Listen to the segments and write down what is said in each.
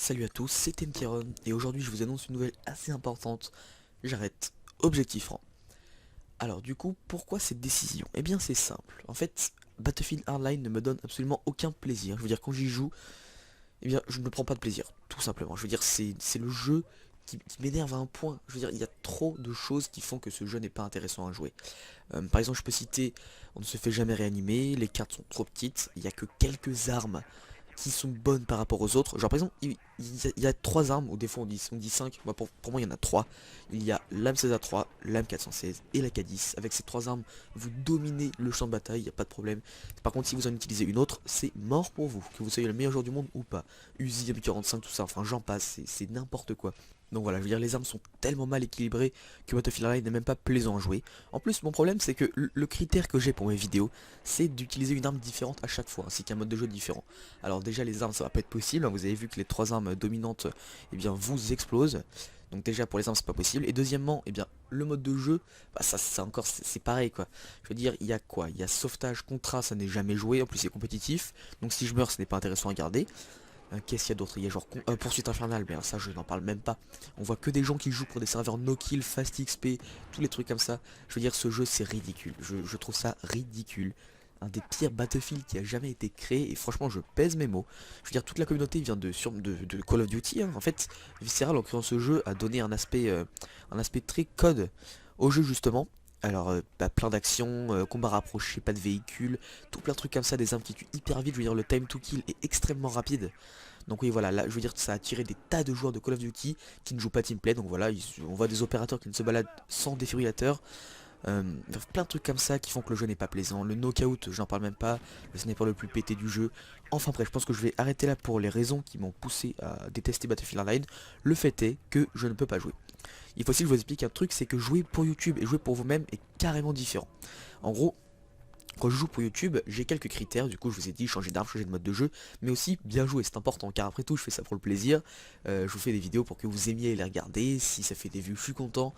Salut à tous, c'est Tenkeron et aujourd'hui je vous annonce une nouvelle assez importante. J'arrête. Objectif franc. Alors du coup, pourquoi cette décision? Eh bien c'est simple. En fait, Battlefield Hardline ne me donne absolument aucun plaisir. Je veux dire, quand j'y joue, eh bien je ne prends pas de plaisir, tout simplement. Je veux dire, c'est le jeu qui m'énerve à un point. Je veux dire, il y a trop de choses qui font que ce jeu n'est pas intéressant à jouer. Par exemple, je peux citer, on ne se fait jamais réanimer, les cartes sont trop petites, il n'y a que quelques armes qui sont bonnes par rapport aux autres. Genre par exemple, il y a 3 armes, ou des fois on dit 5, moi, pour moi il y en a 3. Il y a l'âme 16 à 3, l'âme 416 et la K10. Avec ces 3 armes, vous dominez le champ de bataille, il n'y a pas de problème. Par contre, si vous en utilisez une autre, c'est mort pour vous, que vous soyez le meilleur joueur du monde ou pas. Uzi, M45, tout ça, enfin j'en passe, c'est n'importe quoi. Donc voilà, je veux dire, les armes sont tellement mal équilibrées que Battlefield Hardline n'est même pas plaisant à jouer. En plus, mon problème, c'est que le critère que j'ai pour mes vidéos, c'est d'utiliser une arme différente à chaque fois, ainsi qu'un mode de jeu différent. Alors déjà, les armes, ça va pas être possible, hein. Vous avez vu que les 3 armes dominantes, eh bien, vous explosent. Donc déjà, pour les armes, c'est pas possible. Et deuxièmement, eh bien, le mode de jeu, bah ça, c'est encore, c'est pareil, quoi. Je veux dire, il y a quoi? Il y a sauvetage, contrat, ça n'est jamais joué, en plus c'est compétitif. Donc si je meurs, ce n'est pas intéressant à garder. Qu'est-ce qu'il y a d'autre? Il y a genre poursuite infernale, mais ça je n'en parle même pas. On voit que des gens qui jouent pour des serveurs no kill, fast XP, tous les trucs comme ça. Je veux dire, ce jeu c'est ridicule, je trouve ça ridicule. Un des pires Battlefield qui a jamais été créé, et franchement je pèse mes mots. Je veux dire, toute la communauté vient de Call of Duty, hein. En fait, Visceral en créant ce jeu a donné un aspect très code au jeu justement. Alors, plein d'actions, combat rapproché, pas de véhicule, tout plein de trucs comme ça, des armes qui tuent hyper vite. Je veux dire, le time to kill est extrêmement rapide. Donc oui, voilà, là je veux dire, ça a attiré des tas de joueurs de Call of Duty qui ne jouent pas teamplay. Donc voilà, on voit des opérateurs qui ne se baladent sans défibrillateur. Plein de trucs comme ça qui font que le jeu n'est pas plaisant. Le knockout, j'en parle même pas. Le sniper le plus pété du jeu. Enfin bref, je pense que je vais arrêter là pour les raisons qui m'ont poussé à détester Battlefield Hardline. Le fait est que je ne peux pas jouer. Il faut aussi que je vous explique un truc, c'est que jouer pour YouTube et jouer pour vous-même est carrément différent. En gros, quand je joue pour YouTube, j'ai quelques critères, du coup je vous ai dit changer d'arme, changer de mode de jeu, mais aussi bien jouer, c'est important, car après tout je fais ça pour le plaisir, je vous fais des vidéos pour que vous aimiez les regarder, si ça fait des vues je suis content,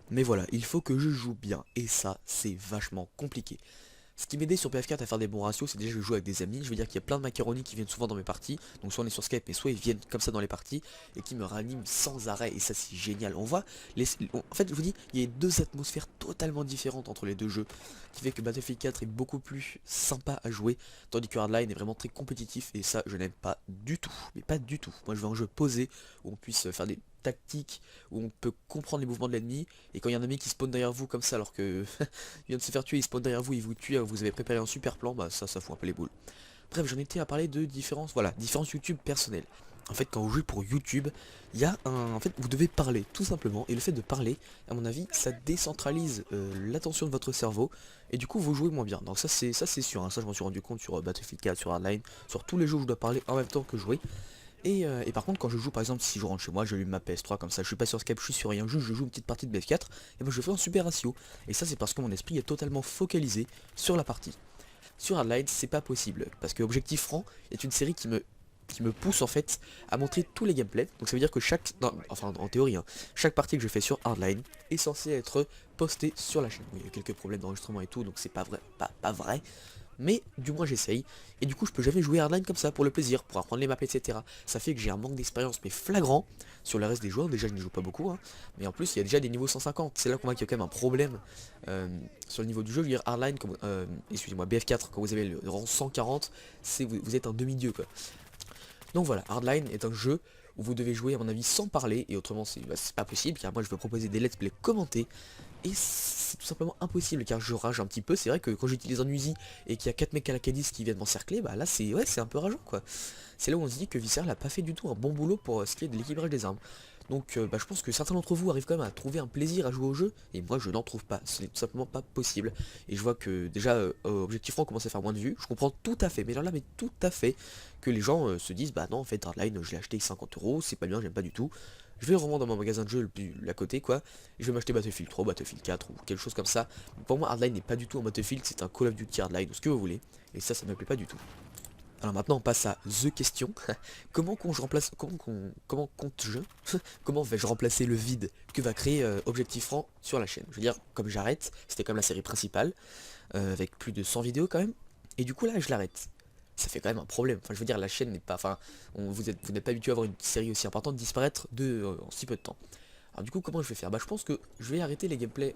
mais voilà, il faut que je joue bien, et ça c'est vachement compliqué. Ce qui m'aidait sur PF4 à faire des bons ratios, c'est déjà que je joue avec des amis. Je veux dire qu'il y a plein de macaronis qui viennent souvent dans mes parties. Donc soit on est sur Skype, mais soit ils viennent comme ça dans les parties et qui me raniment sans arrêt. Et ça c'est génial. On voit, en fait je vous dis, il y a deux atmosphères totalement différentes entre les deux jeux. Qui fait que Battlefield 4 est beaucoup plus sympa à jouer. Tandis que Hardline est vraiment très compétitif. Et ça je n'aime pas du tout. Mais pas du tout. Moi je veux un jeu posé où on puisse faire des tactiques, où on peut comprendre les mouvements de l'ennemi. Et quand il y a un ennemi qui spawn derrière vous comme ça alors que il vient de se faire tuer, il spawn derrière vous, il vous tue, vous avez préparé un super plan, bah ça fout un peu les boules. Bref, j'en étais à parler de différences, voilà, différences YouTube personnelles. En fait, quand vous jouez pour YouTube, il y a un... En fait, vous devez parler, tout simplement. Et le fait de parler, à mon avis, ça décentralise l'attention de votre cerveau. Et du coup, vous jouez moins bien. Donc ça, c'est sûr, hein. Ça, je m'en suis rendu compte sur Battlefield 4, sur Hardline, sur tous les jeux où je dois parler en même temps que jouer. Et par contre, quand je joue, par exemple, si je rentre chez moi, j'allume ma PS3 comme ça, je suis pas sur Skype, je suis sur rien, juste je joue une petite partie de BF4, et ben je fais un super ratio. Et ça, c'est parce que mon esprit est totalement focalisé sur la partie. Sur Hardline, c'est pas possible, parce que Objectif Franc est une série qui me pousse en fait à montrer tous les gameplays. Donc ça veut dire que chaque, non, enfin en théorie, hein, chaque partie que je fais sur Hardline est censée être postée sur la chaîne. Oui, il y a quelques problèmes d'enregistrement et tout, donc c'est pas vrai, pas vrai. Mais du moins j'essaye, et du coup je peux jamais jouer Hardline comme ça pour le plaisir, pour apprendre les maps, etc. Ça fait que j'ai un manque d'expérience mais flagrant sur le reste des joueurs. Déjà je ne joue pas beaucoup, hein, mais en plus il y a déjà des niveaux 150. C'est là qu'on voit qu'il y a quand même un problème sur le niveau du jeu. Je veux dire Hardline, comme, excusez-moi, BF4, quand vous avez le rang 140, vous êtes un demi-dieu quoi. Donc voilà, Hardline est un jeu où vous devez jouer à mon avis sans parler, et autrement c'est pas possible, car moi je veux proposer des let's play commentés, et c'est tout simplement impossible car je rage un petit peu. C'est vrai que quand j'utilise un Uzi et qu'il y a 4 mecs à la Cadiz qui viennent m'encercler, bah là c'est ouais, c'est un peu rageant quoi. C'est là où on se dit que Visceral n'a pas fait du tout un bon boulot pour ce qui est de l'équilibrage des armes. Donc bah, je pense que certains d'entre vous arrivent quand même à trouver un plaisir à jouer au jeu, et moi je n'en trouve pas, ce n'est tout simplement pas possible. Et je vois que déjà Objectif Franc commence à faire moins de vues, je comprends tout à fait, mais là mais tout à fait, que les gens se disent bah non en fait Hardline je l'ai acheté 50 €, c'est pas bien, j'aime pas du tout. Je vais le revendre dans mon magasin de jeux le plus à côté quoi, et je vais m'acheter Battlefield 3, Battlefield 4 ou quelque chose comme ça. Pour moi Hardline n'est pas du tout un Battlefield, c'est un Call of Duty Hardline ou ce que vous voulez, et ça me plaît pas du tout. Alors maintenant on passe à The Question. Comment compte-je comment vais-je remplacer le vide que va créer Objectif Franc sur la chaîne? Je veux dire, comme j'arrête, c'était comme la série principale, avec plus de 100 vidéos quand même, et du coup là je l'arrête. ça fait quand même un problème. Enfin, je veux dire, la chaîne n'est pas, enfin, vous n'êtes pas habitué à avoir une série aussi importante disparaître en si peu de temps. Alors du coup, comment je vais faire? Bah, je pense que je vais arrêter les gameplays.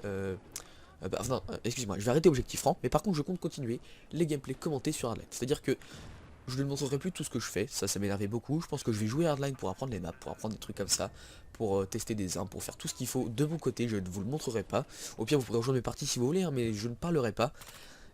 Enfin, excusez-moi, je vais arrêter Objectif Franc, mais par contre, je compte continuer les gameplays commentés sur Hardline. C'est-à-dire que je ne montrerai plus tout ce que je fais, ça m'énervait beaucoup. Je pense que je vais jouer Hardline pour apprendre les maps, pour apprendre des trucs comme ça, pour tester des armes, pour faire tout ce qu'il faut de mon côté. Je ne vous le montrerai pas. Au pire, vous pourrez rejoindre mes parties si vous voulez, hein, mais je ne parlerai pas.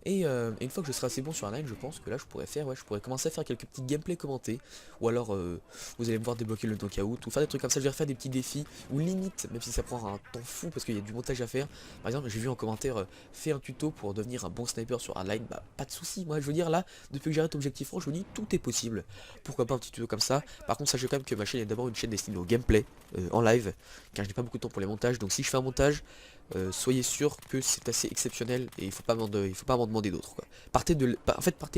Et une fois que je serai assez bon sur un line, je pense que là je pourrais faire, ouais, je pourrais commencer à faire quelques petits gameplays commentés. Ou alors vous allez me voir débloquer le knockout, ou faire des trucs comme ça, je vais refaire des petits défis, ou limite, même si ça prend un temps fou parce qu'il y a du montage à faire. Par exemple, j'ai vu en commentaire, fais un tuto pour devenir un bon sniper sur hardline, bah pas de soucis, moi je veux dire là, depuis que j'arrête Objectif Franc, je vous dis tout est possible. Pourquoi pas un petit tuto comme ça. Par contre, sachez quand même que ma chaîne est d'abord une chaîne destinée au gameplay, en live, car je n'ai pas beaucoup de temps pour les montages, donc si je fais un montage, soyez sûr que c'est assez exceptionnel et il faut pas m'en demander d'autres quoi. Partez de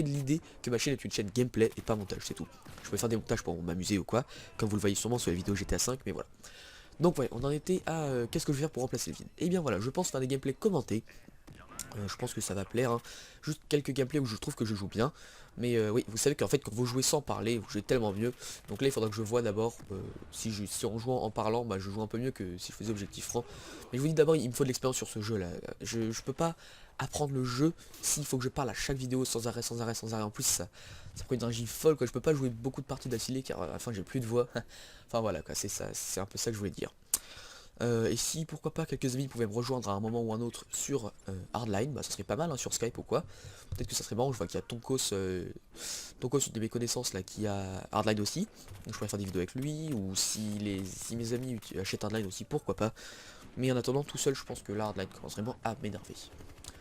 l'idée que ma chaîne est une chaîne gameplay et pas montage, c'est tout. Je peux faire des montages pour m'amuser ou quoi, comme vous le voyez sûrement sur les vidéos GTA 5, mais voilà. Donc ouais, on en était à qu'est-ce que je vais faire pour remplacer le vide. Et bien voilà, je pense faire des gameplays commentés. Je pense que ça va plaire, hein. Juste quelques gameplays où je trouve que je joue bien. Mais oui, vous savez qu'en fait quand vous jouez sans parler, vous jouez tellement mieux. Donc là il faudra que je vois d'abord si en jouant en parlant, bah, je joue un peu mieux que si je faisais Objectif Franc. Mais je vous dis d'abord il me faut de l'expérience sur ce jeu là. Je peux pas apprendre le jeu s'il faut que je parle à chaque vidéo sans arrêt, sans arrêt, sans arrêt. En plus ça prend une énergie folle quoi. Je peux pas jouer beaucoup de parties d'affilée car à la fin j'ai plus de voix. Enfin voilà quoi, c'est ça, c'est un peu ça que je voulais dire. Et si pourquoi pas quelques amis pouvaient me rejoindre à un moment ou un autre sur Hardline, bah ça serait pas mal hein, sur Skype ou quoi. Peut-être que ça serait marrant, je vois qu'il y a Tonkos, une de mes connaissances là qui a Hardline aussi. Donc je pourrais faire des vidéos avec lui, ou si mes amis achètent Hardline aussi, pourquoi pas. Mais en attendant tout seul je pense que là Hardline commence vraiment à m'énerver.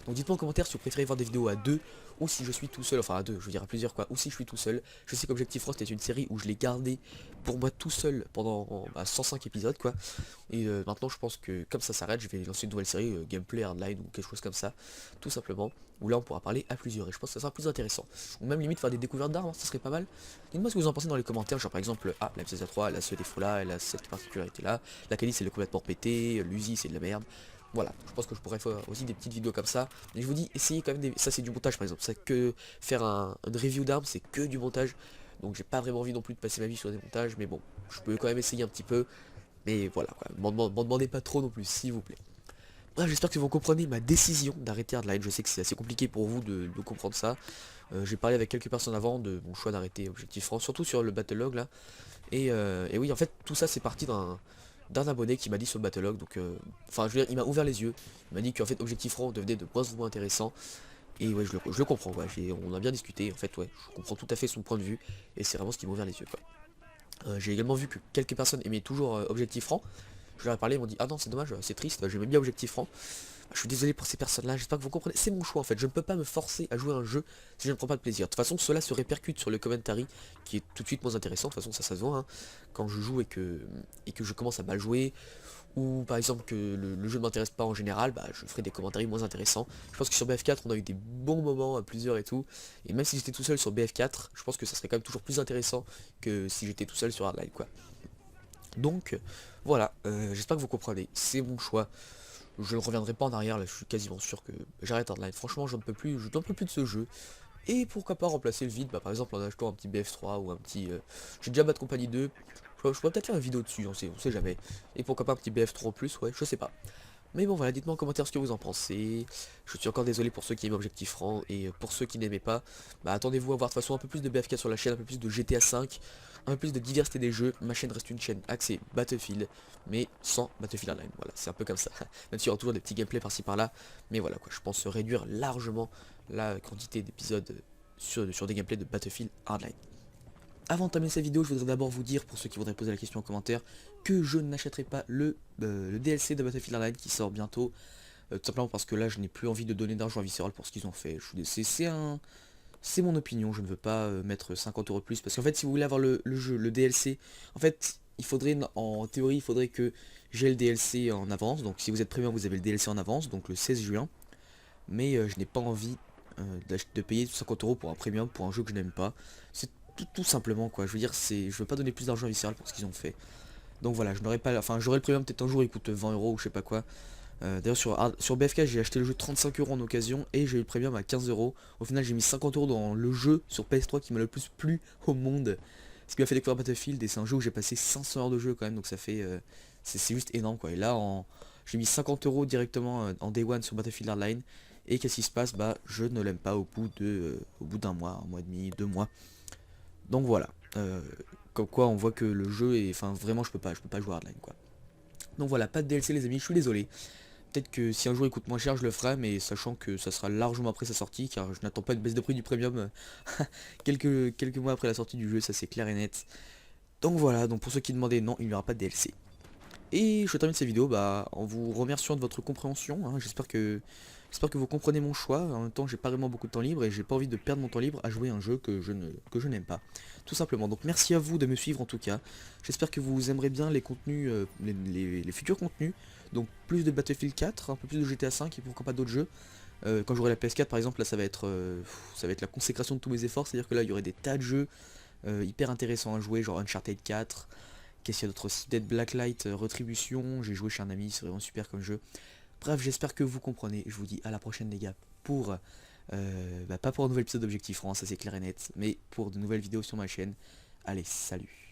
Donc dites-moi en commentaire si vous préférez voir des vidéos à deux ou si je suis tout seul, enfin à deux, je veux dire à plusieurs quoi, ou si je suis tout seul. Je sais qu'Objectif Frost est une série où je l'ai gardé pour moi tout seul pendant 105 épisodes quoi. Et maintenant je pense que comme ça s'arrête, je vais lancer une nouvelle série, gameplay, hardline ou quelque chose comme ça, tout simplement. Où là on pourra parler à plusieurs et je pense que ça sera plus intéressant. Ou même limite faire des découvertes d'armes, hein, ça serait pas mal. Dites-moi ce que vous en pensez dans les commentaires, genre par exemple, ah la M16A3, elle a ce défaut là, elle a cette particularité là, la Kali c'est le complètement pété, l'Uzi c'est de la merde. Voilà, je pense que je pourrais faire aussi des petites vidéos comme ça. Mais je vous dis, essayez quand même ça c'est du montage par exemple. C'est que faire une review d'armes, c'est que du montage. Donc j'ai pas vraiment envie non plus de passer ma vie sur des montages. Mais bon, je peux quand même essayer un petit peu. Mais voilà quoi, m'en demandez pas trop non plus, s'il vous plaît. Bref, j'espère que vous comprenez ma décision d'arrêter Hardline. Je sais que c'est assez compliqué pour vous de comprendre ça. J'ai parlé avec quelques personnes avant de mon choix d'arrêter Objectif France, surtout sur le Battlelog là. Et oui, en fait, tout ça c'est parti d'un abonné qui m'a dit sur le Battlelog, donc enfin je veux dire, il m'a ouvert les yeux, il m'a dit qu'en fait Objectif Franc devenait de moins en moins intéressant, et ouais je le comprends, ouais, on a bien discuté, en fait ouais, je comprends tout à fait son point de vue, et c'est vraiment ce qui m'a ouvert les yeux quoi. J'ai également vu que quelques personnes aimaient toujours Objectif Franc, je leur ai parlé, ils m'ont dit ah non c'est dommage, c'est triste, j'aimais bien Objectif Franc. Je suis désolé pour ces personnes-là, j'espère que vous comprenez. C'est mon choix en fait, je ne peux pas me forcer à jouer à un jeu si je ne prends pas de plaisir. De toute façon, cela se répercute sur le commentary qui est tout de suite moins intéressant. De toute façon, ça se voit hein. Quand je joue et que je commence à mal jouer, ou par exemple que le jeu ne m'intéresse pas en général, bah je ferai des commentaires moins intéressants. Je pense que sur BF4 on a eu des bons moments à plusieurs et tout. Et même si j'étais tout seul sur BF4, je pense que ça serait quand même toujours plus intéressant que si j'étais tout seul sur Hardline quoi. Donc voilà, j'espère que vous comprenez, c'est mon choix. Je ne reviendrai pas en arrière, là je suis quasiment sûr que j'arrête Hardline. Franchement je n'en peux plus, de ce jeu. Et pourquoi pas remplacer le vide, bah, par exemple en achetant un petit BF3 ou un petit... J'ai déjà Bad Company 2, je pourrais peut-être faire une vidéo dessus, on sait jamais. Et pourquoi pas un petit BF3 en plus, ouais, je sais pas. Mais bon voilà, dites-moi en commentaire ce que vous en pensez. Je suis encore désolé pour ceux qui aiment Objectif Franc, et pour ceux qui n'aimaient pas, bah attendez-vous à voir de toute façon un peu plus de BF4 sur la chaîne, un peu plus de GTA 5, un peu plus de diversité des jeux. Ma chaîne reste une chaîne axée Battlefield, mais sans Battlefield Online, voilà, c'est un peu comme ça. Même s'il y aura toujours des petits gameplays par-ci par-là, mais voilà quoi, je pense réduire largement la quantité d'épisodes sur des gameplays de Battlefield Hardline. Avant de terminer cette vidéo, je voudrais d'abord vous dire, pour ceux qui voudraient poser la question en commentaire, que je n'achèterai pas le DLC de Battlefield Hardline qui sort bientôt, tout simplement parce que là je n'ai plus envie de donner d'argent à Visceral pour ce qu'ils ont fait. C'est mon opinion, je ne veux pas mettre 50 € plus, parce qu'en fait si vous voulez avoir le jeu, le DLC, en fait il faudrait, en théorie, il faudrait que j'ai le DLC en avance, donc si vous êtes premium vous avez le DLC en avance, donc le 16 juin, mais je n'ai pas envie de payer 50 € pour un premium pour un jeu que je n'aime pas. C'est tout simplement quoi, je veux dire, je veux pas donner plus d'argent à Visceral pour ce qu'ils ont fait. Donc voilà, je n'aurais pas, enfin j'aurai le premium peut-être un jour, il coûte 20 € ou je sais pas quoi. D'ailleurs sur BFK j'ai acheté le jeu 35 € en occasion et j'ai eu le premium à 15 €. Au final j'ai mis 50 € dans le jeu sur PS3 qui m'a le plus plu au monde. Ce qui m'a fait découvrir Battlefield, et c'est un jeu où j'ai passé 500 heures de jeu quand même, donc ça fait c'est juste énorme quoi. Et là j'ai mis 50 € directement en Day One sur Battlefield Hardline. Et qu'est-ce qui se passe? Bah je ne l'aime pas au bout d'un mois, un mois et demi, 2 mois. Donc voilà. Comme quoi on voit que le jeu est. Enfin vraiment je peux pas jouer Hardline quoi. Donc voilà, pas de DLC les amis, je suis désolé. Peut-être que si un jour il coûte moins cher, je le ferai, mais sachant que ça sera largement après sa sortie, car je n'attends pas une baisse de prix du premium quelques mois après la sortie du jeu, ça c'est clair et net. Donc voilà, donc pour ceux qui demandaient, non, il n'y aura pas de DLC. Et je termine cette vidéo en vous remerciant de votre compréhension, hein. J'espère que vous comprenez mon choix. En même temps, j'ai pas vraiment beaucoup de temps libre et j'ai pas envie de perdre mon temps libre à jouer un jeu que je n'aime pas. Tout simplement. Donc merci à vous de me suivre en tout cas. J'espère que vous aimerez bien les contenus, les futurs contenus. Donc plus de Battlefield 4, un peu plus de GTA 5 et pourquoi pas d'autres jeux. Quand j'aurai la PS4 par exemple, là ça va être la consécration de tous mes efforts. C'est-à-dire que là il y aurait des tas de jeux hyper intéressants à jouer, genre Uncharted 4. Qu'est-ce qu'il y a d'autre aussi? Dead Blacklight, Retribution, j'ai joué chez un ami, c'est vraiment super comme jeu. Bref, j'espère que vous comprenez. Je vous dis à la prochaine les gars pour, pas pour un nouvel épisode d'Objectif France, ça c'est clair et net, mais pour de nouvelles vidéos sur ma chaîne. Allez, salut.